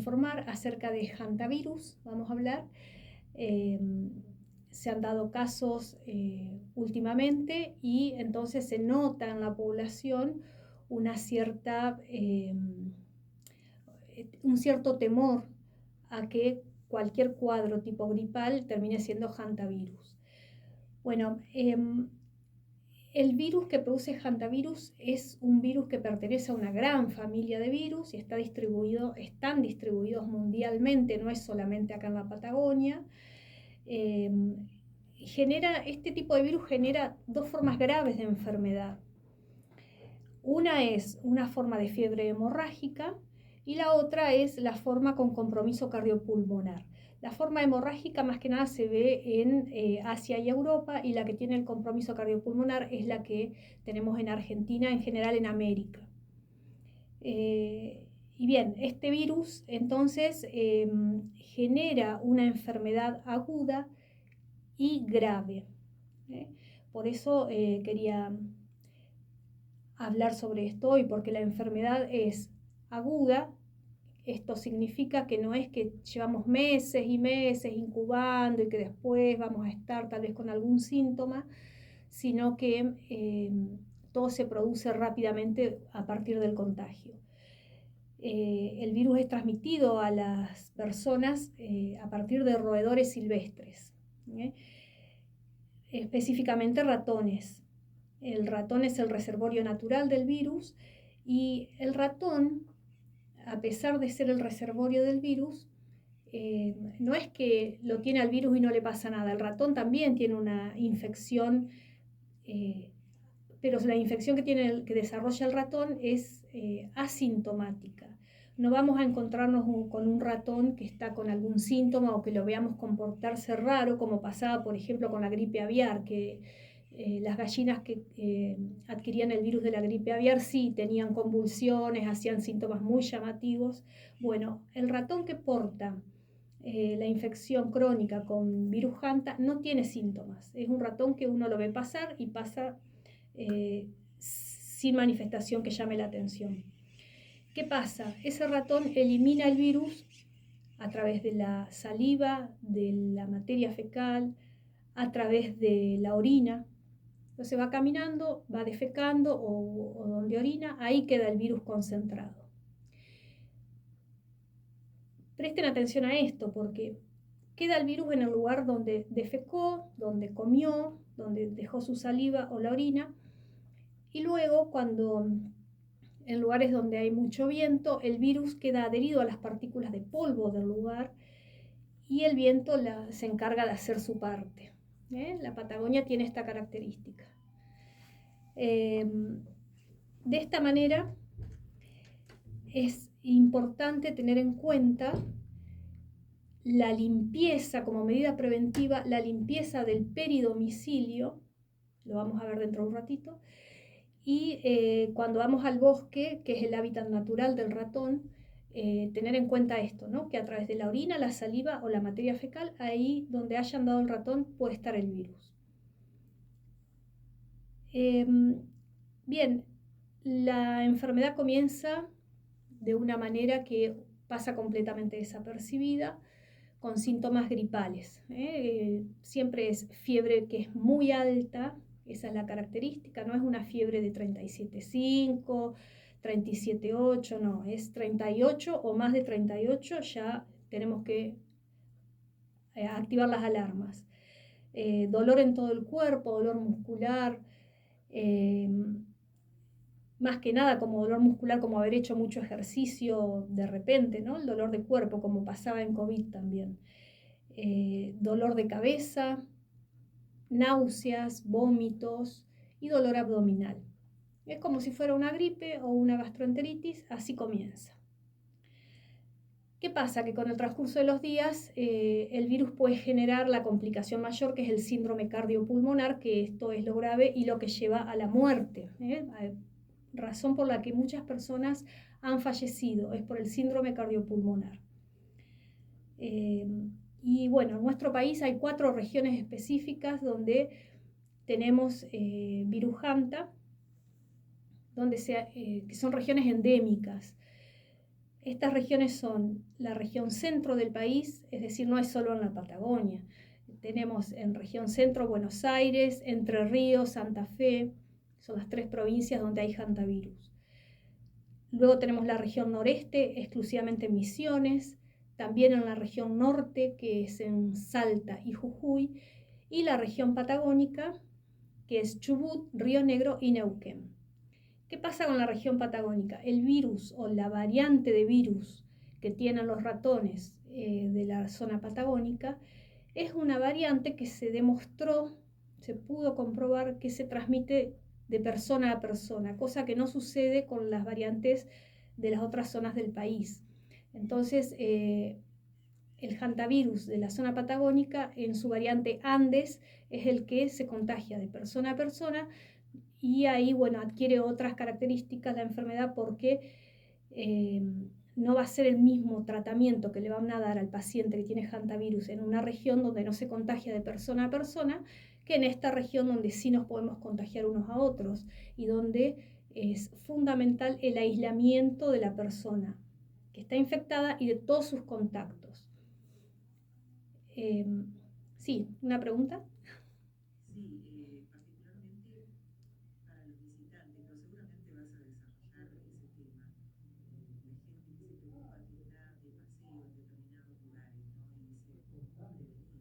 informar acerca de hantavirus, vamos a hablar. Se han dado casos últimamente y entonces se nota en la población una un cierto temor a que cualquier cuadro tipo gripal termine siendo hantavirus. Bueno, el virus que produce hantavirus es un virus que pertenece a una gran familia de virus y están distribuidos mundialmente, no es solamente acá en la Patagonia. Este tipo de virus genera dos formas graves de enfermedad. Una es una forma de fiebre hemorrágica y la otra es la forma con compromiso cardiopulmonar. La forma hemorrágica más que nada se ve en Asia y Europa, y la que tiene el compromiso cardiopulmonar es la que tenemos en Argentina, en general en América. Y bien, este virus entonces genera una enfermedad aguda y grave. Por eso quería hablar sobre esto hoy, porque la enfermedad es aguda. Esto significa que no es que llevamos meses y meses incubando y que después vamos a estar tal vez con algún síntoma, sino que todo se produce rápidamente a partir del contagio. El virus es transmitido a las personas a partir de roedores silvestres, específicamente ratones. El ratón es el reservorio natural del virus y el ratón, a pesar de ser el reservorio del virus, no es que lo tiene al virus y no le pasa nada. El ratón también tiene una infección, pero la infección que desarrolla el ratón es asintomática. No vamos a encontrarnos con un ratón que está con algún síntoma o que lo veamos comportarse raro, como pasaba, por ejemplo, con la gripe aviar, que las gallinas que adquirían el virus de la gripe aviar sí tenían convulsiones, hacían síntomas muy llamativos. Bueno, el ratón que porta la infección crónica con virus Hanta no tiene síntomas. Es un ratón que uno lo ve pasar y pasa sin manifestación que llame la atención. ¿Qué pasa? Ese ratón elimina el virus a través de la saliva, de la materia fecal, a través de la orina. Entonces va caminando, va defecando o donde orina, ahí queda el virus concentrado. Presten atención a esto porque queda el virus en el lugar donde defecó, donde comió, donde dejó su saliva o la orina, y luego cuando en lugares donde hay mucho viento, el virus queda adherido a las partículas de polvo del lugar y el viento se encarga de hacer su parte. La Patagonia tiene esta característica. De esta manera es importante tener en cuenta la limpieza como medida preventiva, la limpieza del peridomicilio, lo vamos a ver dentro de un ratito, y cuando vamos al bosque, que es el hábitat natural del ratón, tener en cuenta esto, ¿no? Que a través de la orina, la saliva o la materia fecal, ahí donde hayan dado el ratón puede estar el virus. Bien, la enfermedad comienza de una manera que pasa completamente desapercibida, con síntomas gripales. Siempre es fiebre que es muy alta, esa es la característica, no es una fiebre de 37,5, 37,8, no, es 38 o más de 38, ya tenemos que activar las alarmas. Dolor en todo el cuerpo, dolor muscular, más que nada como dolor muscular, como haber hecho mucho ejercicio de repente, ¿no? El dolor de cuerpo, como pasaba en COVID también. Dolor de cabeza, náuseas, vómitos y dolor abdominal. Es como si fuera una gripe o una gastroenteritis, así comienza. ¿Qué pasa? Que con el transcurso de los días el virus puede generar la complicación mayor, que es el síndrome cardiopulmonar, que esto es lo grave y lo que lleva a la muerte. Razón por la que muchas personas han fallecido, es por el síndrome cardiopulmonar. Y bueno, en nuestro país hay 4 regiones específicas donde tenemos virus Hanta, que son regiones endémicas. Estas regiones son la región centro del país, es decir, no es solo en la Patagonia. Tenemos en región centro Buenos Aires, Entre Ríos, Santa Fe, son las 3 provincias donde hay hantavirus. Luego tenemos la región noreste, exclusivamente en Misiones, también en la región norte, que es en Salta y Jujuy, y la región patagónica, que es Chubut, Río Negro y Neuquén. ¿Qué pasa con la región patagónica? El virus o la variante de virus que tienen los ratones de la zona patagónica es una variante que se demostró, se pudo comprobar que se transmite de persona a persona, cosa que no sucede con las variantes de las otras zonas del país. Entonces, el hantavirus de la zona patagónica en su variante Andes es el que se contagia de persona a persona, y ahí, bueno, adquiere otras características la enfermedad porque no va a ser el mismo tratamiento que le van a dar al paciente que tiene hantavirus en una región donde no se contagia de persona a persona que en esta región donde sí nos podemos contagiar unos a otros y donde es fundamental el aislamiento de la persona que está infectada y de todos sus contactos. Sí, ¿una pregunta? Sí, particularmente para los visitantes, pero seguramente vas a desarrollar ese tema. La gente que se preocupa que está de paseo en determinados lugares, ¿no? Y dice, ¿cómo prevenir?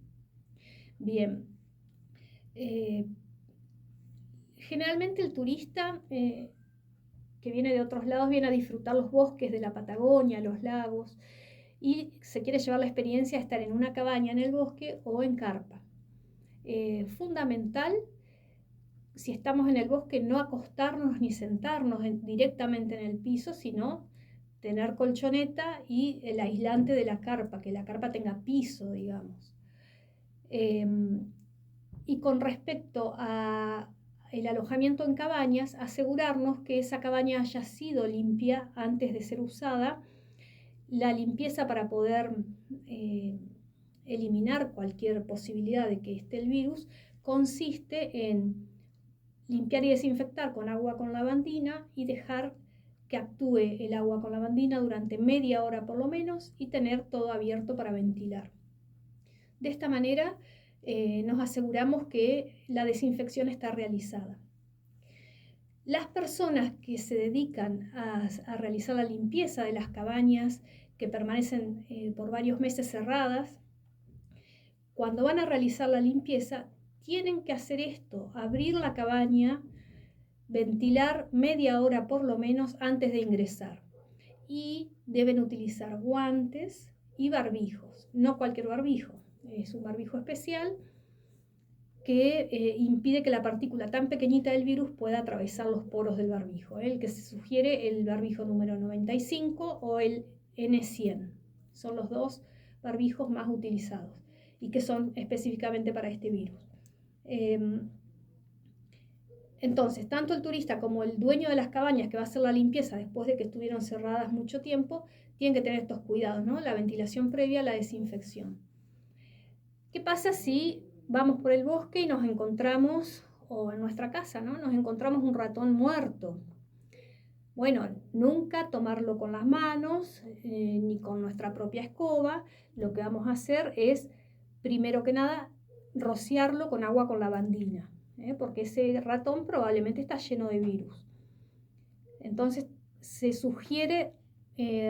Bien. Generalmente el turista que viene de otros lados viene a disfrutar los bosques de la Patagonia, los lagos, y se quiere llevar la experiencia de estar en una cabaña en el bosque o en carpa. Fundamental, si estamos en el bosque, no acostarnos ni sentarnos directamente en el piso, sino tener colchoneta y el aislante de la carpa, que la carpa tenga piso, digamos. Y con respecto a el alojamiento en cabañas, asegurarnos que esa cabaña haya sido limpia antes de ser usada. La limpieza para poder eliminar cualquier posibilidad de que esté el virus consiste en limpiar y desinfectar con agua con lavandina y dejar que actúe el agua con lavandina durante media hora por lo menos y tener todo abierto para ventilar. De esta manera nos aseguramos que la desinfección está realizada. Las personas que se dedican a realizar la limpieza de las cabañas que permanecen por varios meses cerradas, cuando van a realizar la limpieza, tienen que hacer esto, abrir la cabaña, ventilar media hora por lo menos antes de ingresar. Y deben utilizar guantes y barbijos, no cualquier barbijo, es un barbijo especial que impide que la partícula tan pequeñita del virus pueda atravesar los poros del barbijo. El que se sugiere el barbijo número 95 o el N100. Son los dos barbijos más utilizados y que son específicamente para este virus. Entonces, tanto el turista como el dueño de las cabañas que va a hacer la limpieza después de que estuvieron cerradas mucho tiempo, tienen que tener estos cuidados, ¿no? La ventilación previa, la desinfección. ¿Qué pasa si vamos por el bosque y nos encontramos, o en nuestra casa, ¿no? Nos encontramos un ratón muerto? Bueno, nunca tomarlo con las manos ni con nuestra propia escoba. Lo que vamos a hacer es, primero que nada, rociarlo con agua con lavandina, porque ese ratón probablemente está lleno de virus. Entonces se sugiere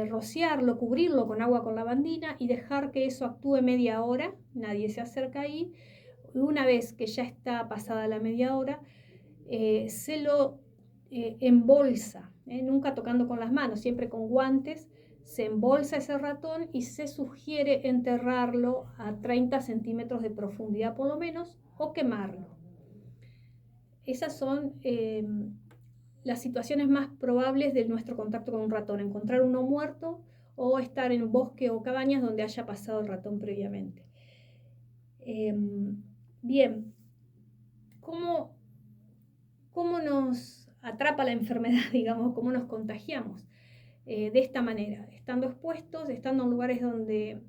rociarlo, cubrirlo con agua con lavandina y dejar que eso actúe media hora, nadie se acerca ahí. Una vez que ya está pasada la media hora, se lo embolsa, nunca tocando con las manos, siempre con guantes, se embolsa ese ratón y se sugiere enterrarlo a 30 centímetros de profundidad por lo menos o quemarlo. Esas son las situaciones más probables de nuestro contacto con un ratón, encontrar uno muerto o estar en un bosque o cabañas donde haya pasado el ratón previamente. Bien, ¿cómo nos atrapa la enfermedad, digamos, cómo nos contagiamos? De esta manera, estando expuestos, estando en lugares donde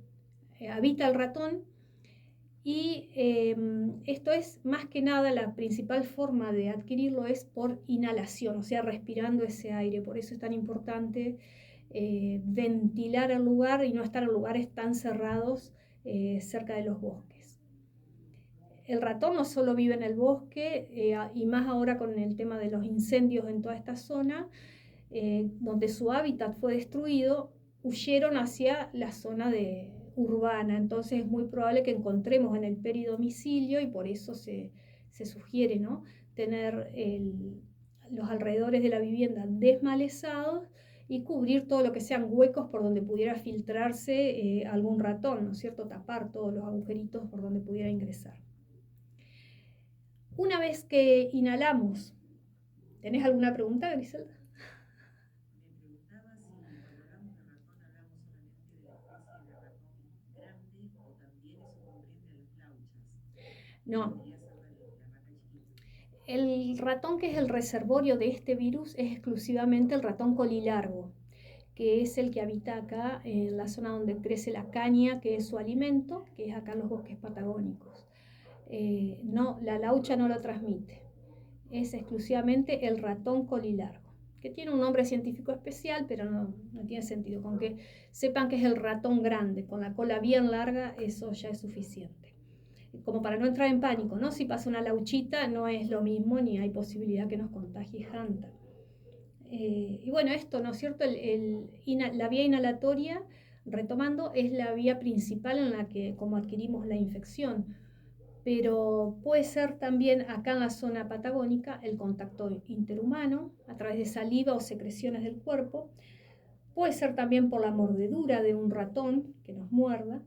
habita el ratón. Y esto es más que nada la principal forma de adquirirlo es por inhalación, o sea, respirando ese aire. Por eso es tan importante ventilar el lugar y no estar en lugares tan cerrados cerca de los bosques. El ratón no solo vive en el bosque, y más ahora con el tema de los incendios en toda esta zona, donde su hábitat fue destruido, huyeron hacia la zona urbana. Entonces es muy probable que encontremos en el peridomicilio, y por eso se sugiere, ¿no?, tener los alrededores de la vivienda desmalezados y cubrir todo lo que sean huecos por donde pudiera filtrarse algún ratón, ¿no es cierto?, tapar todos los agujeritos por donde pudiera ingresar. Una vez que inhalamos, ¿tenés alguna pregunta, Griselda? Me preguntaba si cuando hablamos de ratón hablamos solamente de la especie de ratón grande o también eso comprende a las flauchas. No. Podría ser la rata chiquita. El ratón que es el reservorio de este virus es exclusivamente el ratón colilargo, que es el que habita acá en la zona donde crece la caña, que es su alimento, que es acá en los bosques patagónicos. No, la laucha no lo transmite. Es exclusivamente el ratón colilargo, que tiene un nombre científico especial, pero no tiene sentido. Con que sepan que es el ratón grande, con la cola bien larga, eso ya es suficiente. Como para no entrar en pánico, ¿no? Si pasa una lauchita no es lo mismo, ni hay posibilidad que nos contagie Hanta. Y bueno, esto, ¿no es cierto? La vía inhalatoria, retomando, es la vía principal en la que como adquirimos la infección, pero puede ser también acá en la zona patagónica el contacto interhumano a través de saliva o secreciones del cuerpo, puede ser también por la mordedura de un ratón que nos muerda,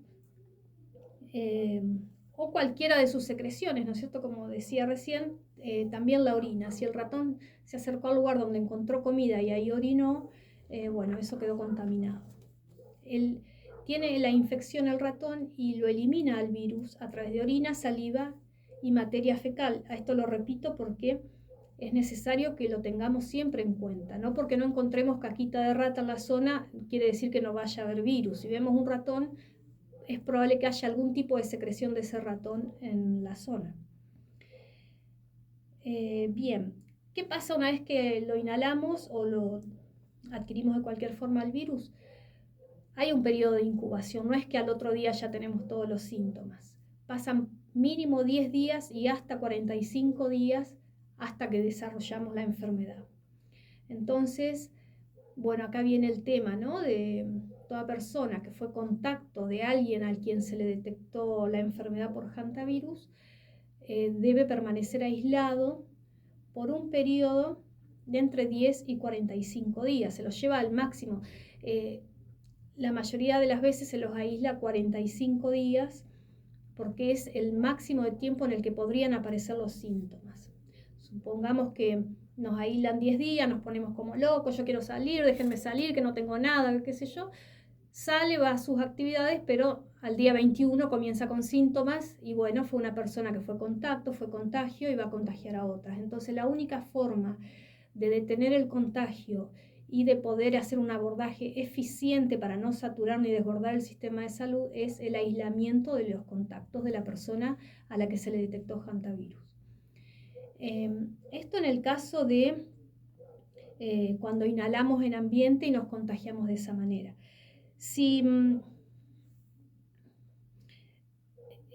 o cualquiera de sus secreciones, ¿no es cierto? Como decía recién, también la orina. Si el ratón se acercó al lugar donde encontró comida y ahí orinó, bueno, eso quedó contaminado. Él tiene la infección el ratón y lo elimina al virus a través de orina, saliva y materia fecal. A esto lo repito porque es necesario que lo tengamos siempre en cuenta, no porque no encontremos caquita de rata en la zona quiere decir que no vaya a haber virus. Si vemos un ratón, es probable que haya algún tipo de secreción de ese ratón en la zona. Bien, ¿qué pasa una vez que lo inhalamos o lo adquirimos de cualquier forma el virus? Hay un periodo de incubación, no es que al otro día ya tenemos todos los síntomas. Pasan mínimo 10 días y hasta 45 días hasta que desarrollamos la enfermedad. Entonces, bueno, acá viene el tema, ¿no? De toda persona que fue contacto de alguien al quien se le detectó la enfermedad por hantavirus, debe permanecer aislado por un periodo de entre 10 y 45 días. Se los lleva al máximo. La mayoría de las veces se los aísla 45 días porque es el máximo de tiempo en el que podrían aparecer los síntomas. Supongamos que nos aíslan 10 días, nos ponemos como locos, yo quiero salir, déjenme salir, que no tengo nada, qué sé yo. Sale, va a sus actividades, pero al día 21 comienza con síntomas y bueno, fue una persona que fue contacto, fue contagio y va a contagiar a otras. Entonces la única forma de detener el contagio y de poder hacer un abordaje eficiente para no saturar ni desbordar el sistema de salud es el aislamiento de los contactos de la persona a la que se le detectó hantavirus. Esto en el caso de cuando inhalamos en ambiente y nos contagiamos de esa manera. Si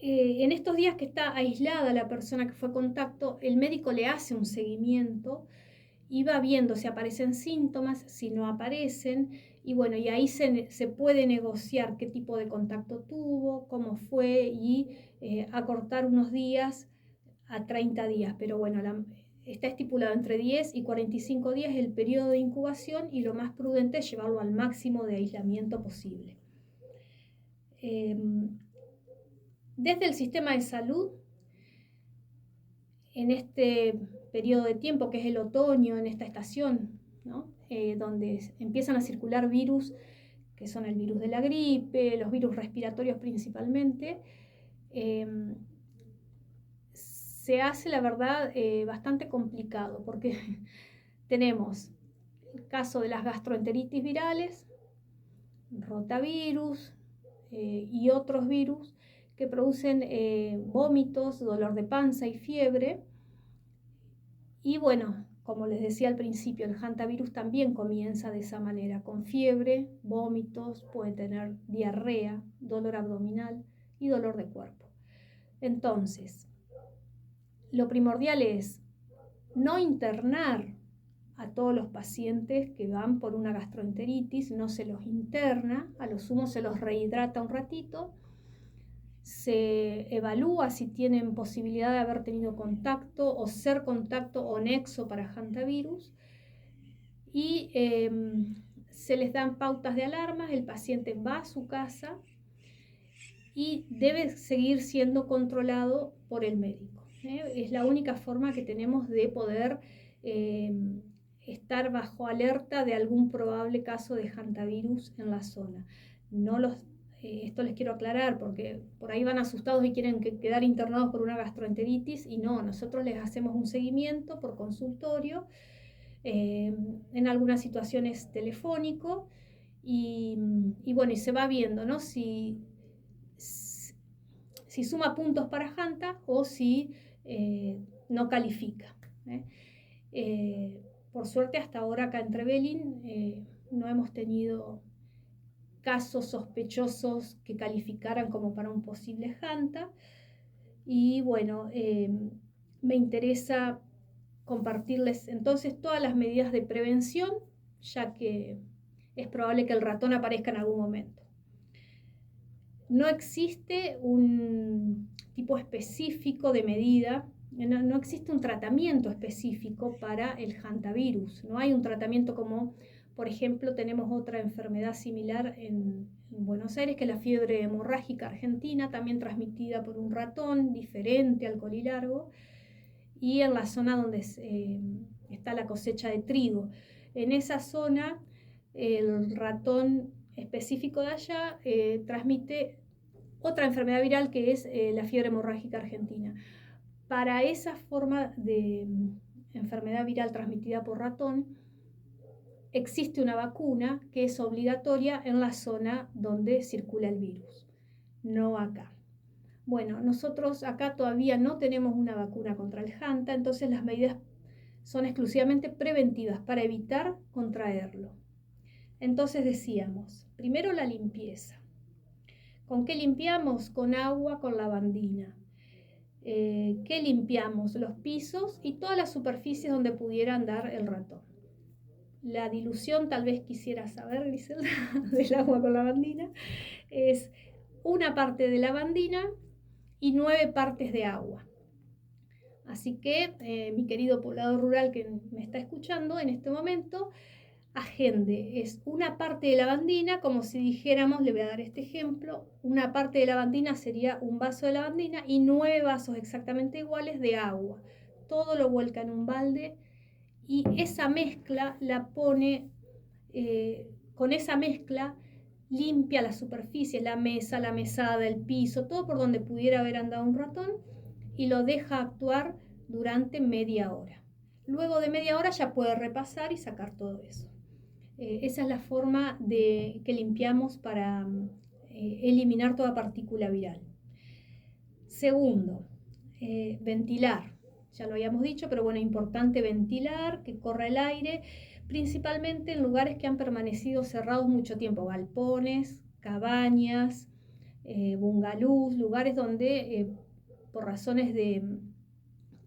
en estos días que está aislada la persona que fue contacto, el médico le hace un seguimiento y va viendo si aparecen síntomas, si no aparecen, y bueno, y ahí se puede negociar qué tipo de contacto tuvo, cómo fue, y acortar unos días a 30 días, pero bueno, está estipulado entre 10 y 45 días el periodo de incubación y lo más prudente es llevarlo al máximo de aislamiento posible. Desde el sistema de salud, en este periodo de tiempo que es el otoño, en esta estación, ¿no? Donde empiezan a circular virus, que son el virus de la gripe, los virus respiratorios principalmente, se hace, la verdad, bastante complicado, porque tenemos el caso de las gastroenteritis virales, rotavirus y otros virus que producen vómitos, dolor de panza y fiebre. Y bueno, como les decía al principio, el hantavirus también comienza de esa manera, con fiebre, vómitos, puede tener diarrea, dolor abdominal y dolor de cuerpo. Entonces, lo primordial es no internar a todos los pacientes que van por una gastroenteritis, no se los interna, a lo sumo se los rehidrata un ratito, se evalúa si tienen posibilidad de haber tenido contacto o ser contacto o nexo para hantavirus y se les dan pautas de alarma, el paciente va a su casa y debe seguir siendo controlado por el médico. Es la única forma que tenemos de poder estar bajo alerta de algún probable caso de hantavirus en la zona. Esto les quiero aclarar porque por ahí van asustados y quieren quedar internados por una gastroenteritis y no, nosotros les hacemos un seguimiento por consultorio, en algunas situaciones telefónico y bueno, y se va viendo, ¿no? Si suma puntos para Hanta o si no califica. Por suerte hasta ahora acá en Trevelin no hemos tenido casos sospechosos que calificaran como para un posible Hanta y bueno, me interesa compartirles entonces todas las medidas de prevención, ya que es probable que el ratón aparezca en algún momento. No existe un tipo específico de medida, no existe un tratamiento específico para el hantavirus. No hay un tratamiento como, por ejemplo, tenemos otra enfermedad similar en Buenos Aires, que es la fiebre hemorrágica argentina, también transmitida por un ratón, diferente al colilargo, y en la zona donde está la cosecha de trigo. En esa zona, el ratón específico de allá transmite otra enfermedad viral que es la fiebre hemorrágica argentina. Para esa forma de enfermedad viral transmitida por ratón, existe una vacuna que es obligatoria en la zona donde circula el virus, no acá. Bueno, nosotros acá todavía no tenemos una vacuna contra el Hanta, entonces las medidas son exclusivamente preventivas para evitar contraerlo. Entonces decíamos, primero la limpieza. ¿Con qué limpiamos? Con agua, con lavandina. ¿Qué limpiamos? Los pisos y todas las superficies donde pudiera andar el ratón. La dilución, tal vez quisiera saber, Griselda, del agua con lavandina, es una parte de lavandina y 9 partes de agua. Así que mi querido poblador rural que me está escuchando en este momento, agende, es una parte de lavandina, como si dijéramos, le voy a dar este ejemplo, una parte de lavandina sería un vaso de lavandina y 9 vasos exactamente iguales de agua. Todo lo vuelca en un balde y esa mezcla la pone, con esa mezcla limpia la superficie, la mesa, la mesada, el piso, todo por donde pudiera haber andado un ratón y lo deja actuar durante media hora. Luego de media hora ya puede repasar y sacar todo eso. Esa es la forma que limpiamos para eliminar toda partícula viral. Segundo, ventilar. Ya lo habíamos dicho, pero bueno, importante ventilar, que corra el aire, principalmente en lugares que han permanecido cerrados mucho tiempo, galpones, cabañas, bungalús, lugares donde por razones de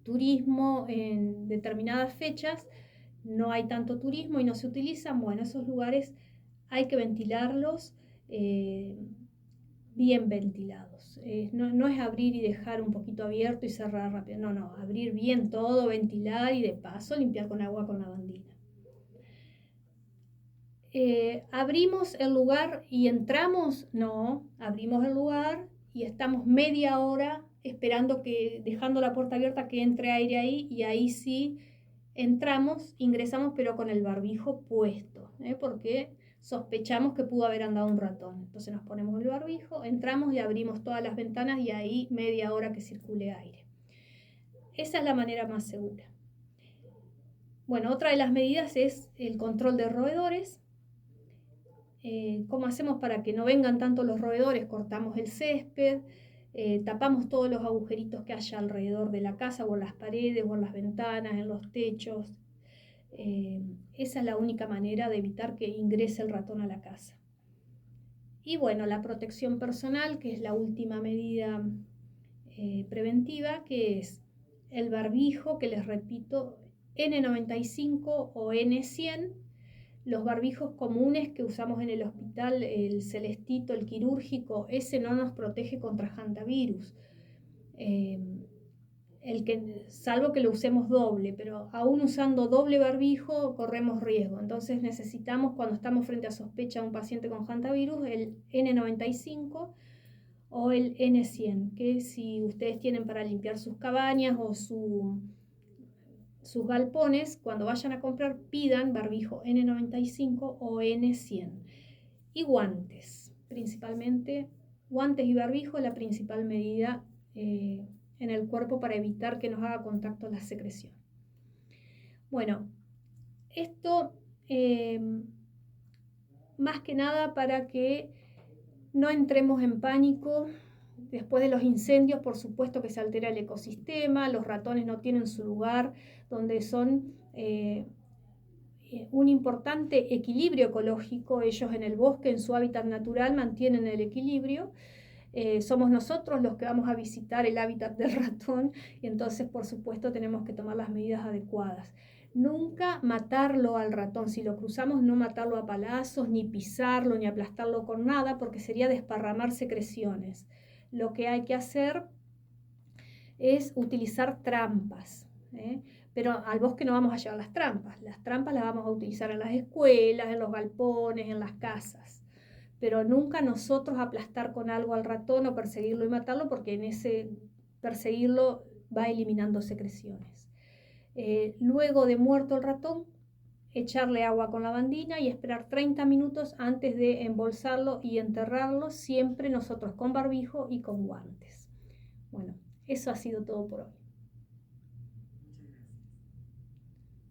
turismo en determinadas fechas no hay tanto turismo y no se utilizan. Bueno, esos lugares hay que ventilarlos bien ventilados. No es abrir y dejar un poquito abierto y cerrar rápido. No, abrir bien todo, ventilar y de paso limpiar con agua con lavandina. ¿Abrimos el lugar y entramos? No, abrimos el lugar y estamos media hora esperando dejando la puerta abierta que entre aire ahí y ahí sí entramos, ingresamos pero con el barbijo puesto, porque sospechamos que pudo haber andado un ratón. Entonces nos ponemos el barbijo, entramos y abrimos todas las ventanas y ahí media hora que circule aire. Esa es la manera más segura. Bueno, otra de las medidas es el control de roedores. ¿Cómo hacemos para que no vengan tanto los roedores? Cortamos el césped, tapamos todos los agujeritos que haya alrededor de la casa o en las paredes o en las ventanas, en los techos. Esa es la única manera de evitar que ingrese el ratón a la casa. Y bueno, la protección personal, que es la última medida preventiva, que es el barbijo, que les repito, N95 o N100, los barbijos comunes que usamos en el hospital, el celestito, el quirúrgico, ese no nos protege contra hantavirus. Salvo que lo usemos doble, pero aún usando doble barbijo corremos riesgo. Entonces necesitamos, cuando estamos frente a sospecha de un paciente con hantavirus, el N95 o el N100, que si ustedes tienen para limpiar sus cabañas o sus galpones, cuando vayan a comprar pidan barbijo N95 o N100. Y guantes, principalmente guantes y barbijo es la principal medida en el cuerpo para evitar que nos haga contacto la secreción. Bueno, esto más que nada para que no entremos en pánico. Después de los incendios, por supuesto que se altera el ecosistema, los ratones no tienen su lugar, donde son un importante equilibrio ecológico. Ellos en el bosque, en su hábitat natural, mantienen el equilibrio. Somos nosotros los que vamos a visitar el hábitat del ratón y entonces, por supuesto, tenemos que tomar las medidas adecuadas. Nunca matarlo al ratón. Si lo cruzamos, no matarlo a palazos, ni pisarlo, ni aplastarlo con nada, porque sería desparramar secreciones. Lo que hay que hacer es utilizar trampas, pero al bosque no vamos a llevar las trampas las vamos a utilizar en las escuelas, en los galpones, en las casas, pero nunca nosotros aplastar con algo al ratón o perseguirlo y matarlo, porque en ese perseguirlo va eliminando secreciones. Luego de muerto el ratón, echarle agua con lavandina y esperar 30 minutos antes de embolsarlo y enterrarlo, siempre nosotros con barbijo y con guantes. Bueno, eso ha sido todo por hoy.